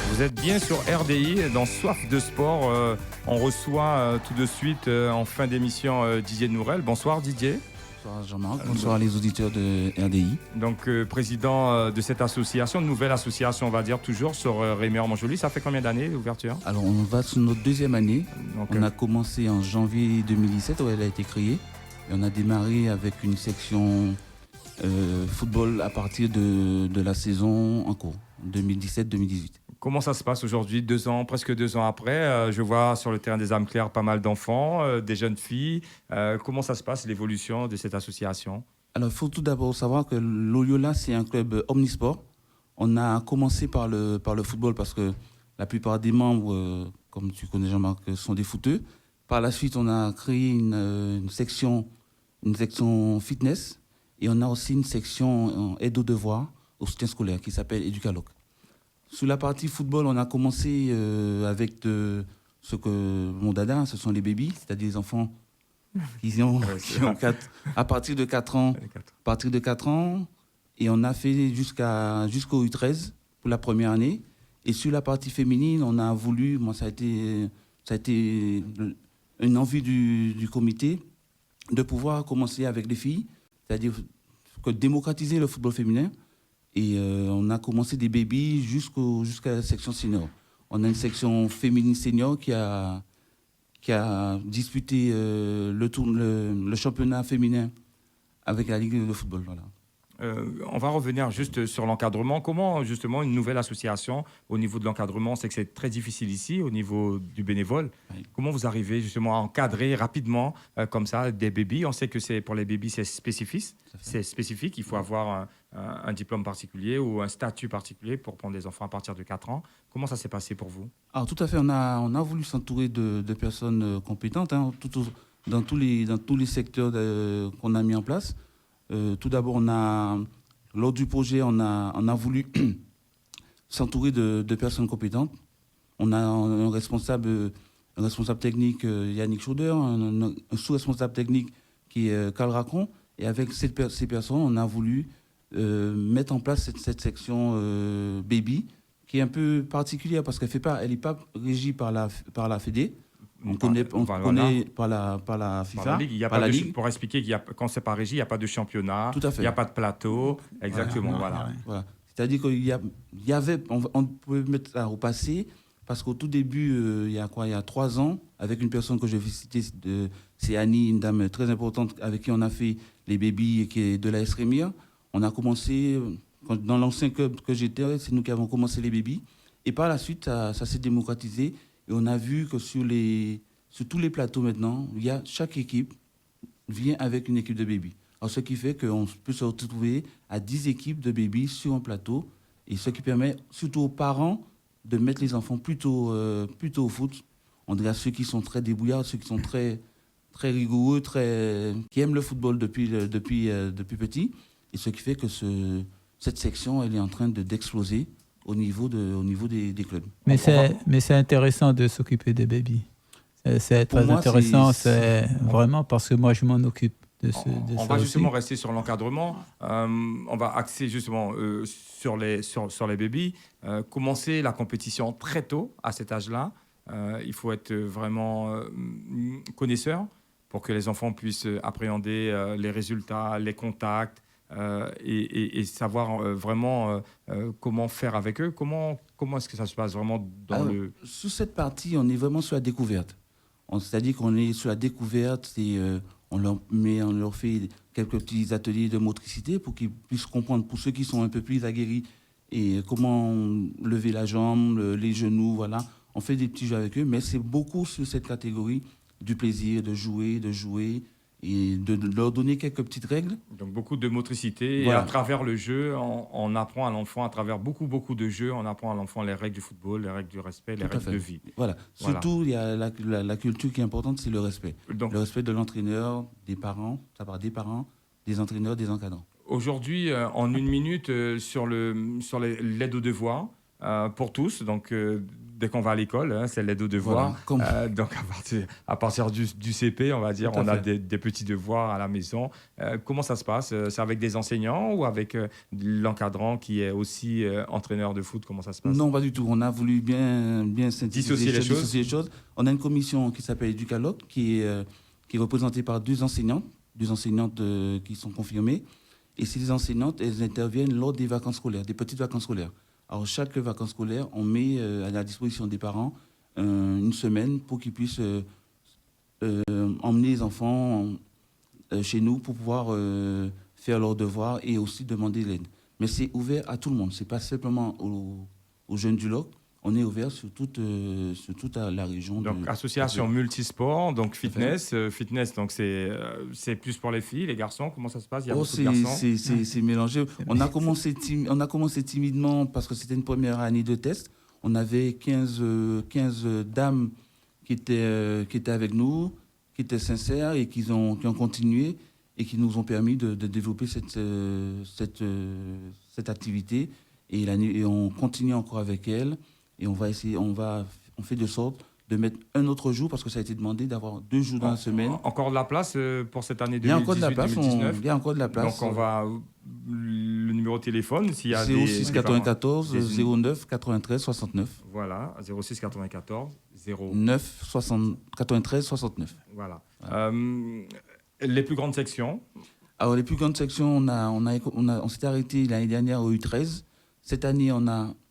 Vous êtes bien sur RDI dans Soif de sport. On reçoit tout de suite en fin d'émission Didier Nourel. Bonsoir Didier. Bonsoir Jean-Marc, bonsoir les auditeurs de RDI. Donc président de cette association, nouvelle association on va dire toujours sur Rémy-Montjoly. Ça fait combien d'années l'ouverture? Alors on va sur notre deuxième année. Donc, on a commencé en janvier 2017 où elle a été créée. Et on a démarré avec une section football à partir de la saison en cours, 2017-2018. Comment ça se passe aujourd'hui, presque 2 ans après? Je vois sur le terrain des âmes claires pas mal d'enfants, des jeunes filles. Comment ça se passe, l'évolution de cette association? Alors, il faut tout d'abord savoir que Loyola, c'est un club omnisport. On a commencé par le football parce que la plupart des membres, comme tu connais Jean-Marc, sont des footeux. Par la suite, on a créé une section fitness et on a aussi une section aide aux devoirs au soutien scolaire qui s'appelle Educaloc. Sur la partie football, on a commencé avec ce que mon dada, ce sont les bébés, c'est-à-dire les enfants qui ont à partir de 4 ans. À partir de 4 ans, et on a fait jusqu'au U13 pour la première année. Et sur la partie féminine, on a voulu, ça a été une envie du comité de pouvoir commencer avec les filles, c'est-à-dire démocratiser le football féminin. Et on a commencé des bébés jusqu'à la section senior. On a une section féminine senior qui a disputé le championnat féminin avec la Ligue de football. Voilà. On va revenir juste sur l'encadrement. Comment, justement, une nouvelle association, au niveau de l'encadrement, c'est que c'est très difficile ici, au niveau du bénévole. Oui. Comment vous arrivez, justement, à encadrer rapidement, comme ça, des bébés? On sait que pour les bébés, c'est spécifique. Il faut avoir un diplôme particulier ou un statut particulier pour prendre des enfants à partir de 4 ans. Comment ça s'est passé pour vous? Alors, tout à fait. On a voulu s'entourer de personnes compétentes dans tous les secteurs qu'on a mis en place. Tout d'abord, lors du projet, on a voulu s'entourer de personnes compétentes. On a un responsable technique, Yannick Schauder, un sous-responsable technique qui est Carl Racon. Et avec ces personnes, on a voulu mettre en place cette section baby, qui est un peu particulière parce qu'elle n'est pas régie par la Fédé. On connaît par la FIFA, par la Ligue. Pour expliquer quand c'est pas régi, il n'y a pas de championnat, il n'y a pas de plateau. Exactement, voilà. C'est-à-dire on peut mettre ça au passé, parce qu'au tout début, il y a 3 ans, avec une personne que je vais citer, c'est Annie, une dame très importante avec qui on a fait les bébés qui est de la Rémir. On a commencé, dans l'ancien club que j'étais, c'est nous qui avons commencé les bébés. Et par la suite, ça s'est démocratisé. Et on a vu que sur tous les plateaux maintenant, chaque équipe vient avec une équipe de bébés. Alors, ce qui fait qu'on peut se retrouver à 10 équipes de bébés sur un plateau. Et ce qui permet surtout aux parents de mettre les enfants plutôt au foot. On dirait ceux qui sont très débrouillards, ceux qui sont très, très rigoureux, qui aiment le football depuis petit. Et ce qui fait que cette section, elle est en train d'exploser au niveau des clubs. Mais c'est intéressant de s'occuper des bébés. C'est très intéressant, c'est vraiment parce que moi je m'en occupe de ça. On va justement rester sur l'encadrement. On va axer justement sur les bébés. Commencer la compétition très tôt à cet âge-là. Il faut être vraiment connaisseur pour que les enfants puissent appréhender les résultats, les contacts. Et savoir vraiment comment faire avec eux. Comment est-ce que ça se passe vraiment Sur cette partie, on est vraiment sur la découverte. C'est-à-dire qu'on est sur la découverte et on leur fait quelques petits ateliers de motricité pour qu'ils puissent comprendre, pour ceux qui sont un peu plus aguerris, et comment lever la jambe, les genoux, voilà. On fait des petits jeux avec eux, mais c'est beaucoup sur cette catégorie du plaisir de jouer, et de leur donner quelques petites règles. Donc beaucoup de motricité, voilà. Et à travers le jeu, on apprend à l'enfant, à travers beaucoup de jeux, on apprend à l'enfant les règles du football, les règles du respect, les règles de vie. Voilà. Surtout, il y a la culture qui est importante, c'est le respect. Donc, le respect de l'entraîneur, des parents, des entraîneurs, des encadrants. Aujourd'hui, en 1 minute, sur l'aide aux devoirs, pour tous, donc dès qu'on va à l'école, hein, c'est l'aide aux devoirs. Voilà, Donc à partir du CP, on va dire, on a des petits devoirs à la maison. Comment ça se passe? C'est avec des enseignants ou avec l'encadrant qui est aussi entraîneur de foot? Comment ça se passe? Non, pas du tout. On a voulu bien dissocier les choses. On a une commission qui s'appelle Éducaloc, qui est représentée par deux enseignantes qui sont confirmées. Et ces enseignantes, elles interviennent lors des vacances scolaires, des petites vacances scolaires. Alors, chaque vacances scolaires, on met à la disposition des parents une semaine pour qu'ils puissent emmener les enfants chez nous pour pouvoir faire leurs devoirs et aussi demander l'aide. Mais c'est ouvert à tout le monde. Ce n'est pas simplement aux jeunes du LOC. On est ouvert sur toute la région. Donc, association multisport, donc fitness. Fitness, donc c'est plus pour les filles, les garçons. Comment ça se passe? Il y a beaucoup de garçons. C'est mélangé. On a commencé timidement parce que c'était une première année de test. On avait 15 dames qui étaient avec nous, qui étaient sincères et qui ont continué et qui nous ont permis de développer cette activité. Et on continue encore avec elles. Et on fait de sorte de mettre un autre jour, parce que ça a été demandé d'avoir 2 jours dans la semaine. Encore de la place pour cette année 2018-2019? Il y a encore de la place. Donc on va... Le numéro de téléphone, s'il y a 06 94 09 93 69. Voilà, 06 94 09 93 69. Voilà. Les plus grandes sections? Alors les plus grandes sections, on s'était arrêté l'année dernière au U13. Cette année,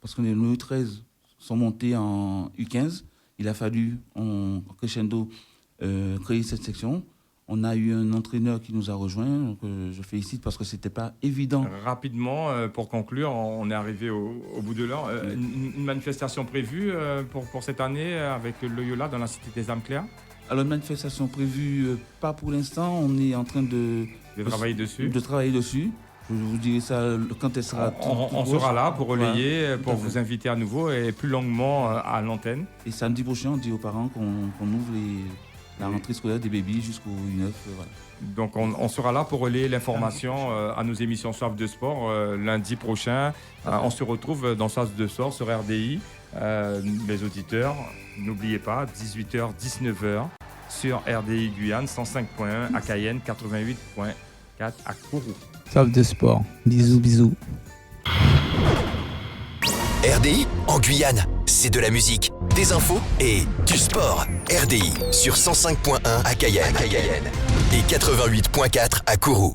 parce que les U13 sont montés en U15, il a fallu, en crescendo, créer cette section. On a eu un entraîneur qui nous a rejoints, donc je félicite parce que ce n'était pas évident. Rapidement, pour conclure, on est arrivé au bout de l'heure. Une manifestation prévue pour cette année avec Loyola dans la Cité des Âmes Claires? Alors, une manifestation prévue, pas pour l'instant. On est en train de travailler dessus. Je vous dirai ça quand elle sera. On sera là pour relayer, pour vous inviter à nouveau et plus longuement à l'antenne. Et samedi prochain, on dit aux parents qu'on ouvre la rentrée scolaire des bébés jusqu'au 9. Voilà. Donc on sera là pour relayer l'information à nos émissions Soif de Sport lundi prochain. On se retrouve dans Soif de Sport sur RDI. Les auditeurs, n'oubliez pas, 18h, 19h sur RDI Guyane, 105.1 à Cayenne, 88.4 à Kourou. Soif de Sport. Bisous. RDI en Guyane, c'est de la musique, des infos et du sport. RDI sur 105.1 à Cayenne et 88.4 à Kourou.